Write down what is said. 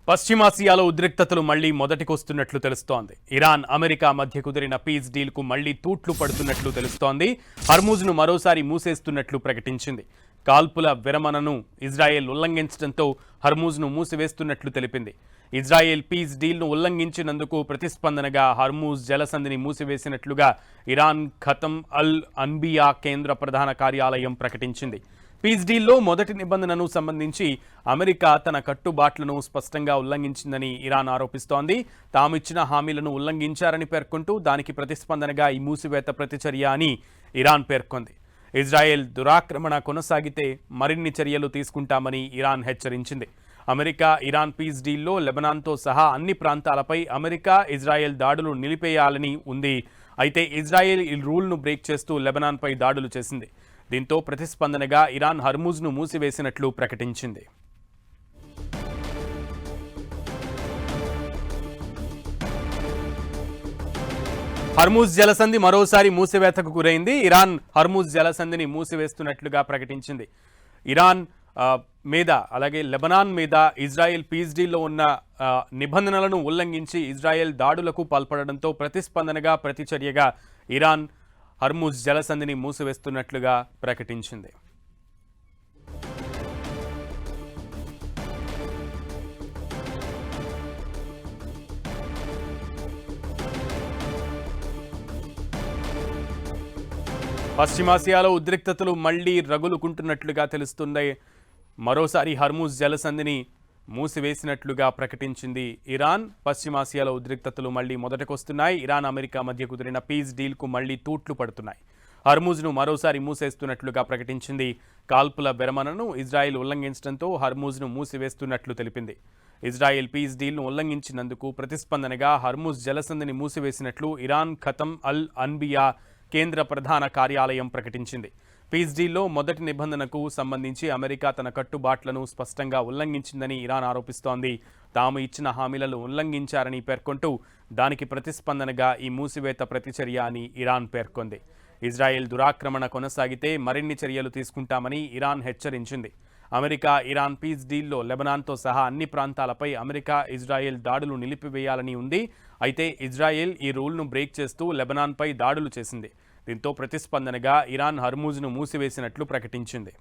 పశ్చిమాసియాలో ఉద్రిక్తతలు మళ్లీ మొదటికొస్తున్నట్లు తెలుస్తోంది. ఇరాన్, అమెరికా మధ్య కుదిరిన పీస్ డీల్కు మళ్లీ తూట్లు పడుతున్నట్లు తెలుస్తోంది. హర్మూజ్ను మరోసారి మూసేస్తున్నట్లు ప్రకటించింది. కాల్పుల విరమణను ఇజ్రాయెల్ ఉల్లంఘించడంతో హర్మూజ్ను మూసివేస్తున్నట్లు తెలిపింది. ఇజ్రాయెల్ పీస్ డీల్ను ఉల్లంఘించినందుకు ప్రతిస్పందనగా హర్మూజ్ జలసంధిని మూసివేసినట్లుగా ఇరాన్ ఖతం అల్ అన్బియా కేంద్ర ప్రధాన కార్యాలయం ప్రకటించింది. పీస్ డీల్లో మొదటి నిబంధనను సంబంధించి అమెరికా తన కట్టుబాట్లను స్పష్టంగా ఉల్లంఘించిందని ఇరాన్ ఆరోపిస్తోంది. తామిచ్చిన హామీలను ఉల్లంఘించారని పేర్కొంటూ దానికి ప్రతిస్పందనగా ఈ మూసివేత ప్రతిచర్య అని ఇరాన్ పేర్కొంది. ఇజ్రాయెల్ దురాక్రమణ కొనసాగితే మరిన్ని చర్యలు తీసుకుంటామని ఇరాన్ హెచ్చరించింది. అమెరికా ఇరాన్ పీస్ డీల్లో లెబనాన్తో సహా అన్ని ప్రాంతాలపై అమెరికా, ఇజ్రాయెల్ దాడులు నిలిపేయాలని ఉంది. అయితే ఇజ్రాయెల్ ఈ రూల్ను బ్రేక్ చేస్తూ లెబనాన్పై దాడులు చేసింది. దీంతో ప్రతిస్పందనగా ఇరాన్ హర్మూజ్ను మూసివేసినట్లు ప్రకటించింది. హర్మూజ్ జలసంధి మరోసారి మూసివేతకు గురైంది. ఇరాన్ హర్మూజ్ జలసంధిని మూసివేస్తున్నట్లుగా ప్రకటించింది. ఇరాన్ మీద అలాగే లెబనాన్ మీద ఇజ్రాయెల్ పీస్ డీల్లో ఉన్న నిబంధనలను ఉల్లంఘించి ఇజ్రాయెల్ దాడులకు పాల్పడడంతో ప్రతిస్పందనగా ప్రతిచర్యగా ఇరాన్ హర్మూజ్ జలసంధిని మూసివేస్తున్నట్లుగా ప్రకటించింది. పశ్చిమాసియాలో ఉద్రిక్తతలు మళ్లీ రగులుకుంటున్నట్లుగా తెలుస్తుంది. మరోసారి హర్మూజ్ జలసంధిని మూసివేసినట్లుగా ప్రకటించింది ఇరాన్. పశ్చిమాసియాలో ఉద్రిక్తతలు మళ్లీ మొదటికొస్తున్నాయి. ఇరాన్, అమెరికా మధ్య కుదిరిన పీస్ డీల్కు మళ్లీ తూట్లు పడుతున్నాయి. హర్మూజ్ను మరోసారి మూసేస్తున్నట్లుగా ప్రకటించింది. కాల్పుల విరమణను ఇజ్రాయెల్ ఉల్లంఘించడంతో హర్మూజ్ను మూసివేస్తున్నట్లు తెలిపింది. ఇజ్రాయెల్ పీస్ డీల్ను ఉల్లంఘించినందుకు ప్రతిస్పందనగా హర్మూజ్ జలసంధిని మూసివేసినట్లు ఇరాన్ ఖతం అల్ అన్బియా కేంద్ర ప్రధాన కార్యాలయం ప్రకటించింది. పీస్ డీల్లో మొదటి నిబంధనకు సంబంధించి అమెరికా తన కట్టుబాట్లను స్పష్టంగా ఉల్లంఘించిందని ఇరాన్ ఆరోపిస్తోంది. తాము ఇచ్చిన హామీలను ఉల్లంఘించారని పేర్కొంటూ దానికి ప్రతిస్పందనగా ఈ మూసివేత ప్రతిచర్య అని ఇరాన్ పేర్కొంది. ఇజ్రాయెల్ దురాక్రమణ కొనసాగితే మరిన్ని చర్యలు తీసుకుంటామని ఇరాన్ హెచ్చరించింది. అమెరికా ఇరాన్ పీస్ డీల్లో లెబనాన్తో సహా అన్ని ప్రాంతాలపై అమెరికా, ఇజ్రాయెల్ దాడులు నిలిపివేయాలని ఉంది. అయితే ఇజ్రాయెల్ ఈ రూల్ను బ్రేక్ చేస్తూ లెబనాన్పై దాడులు చేసింది. దీంతో ప్రతిస్పందనగా ఇరాన్ హర్మూజ్ను మూసివేసినట్లు ప్రకటించింది.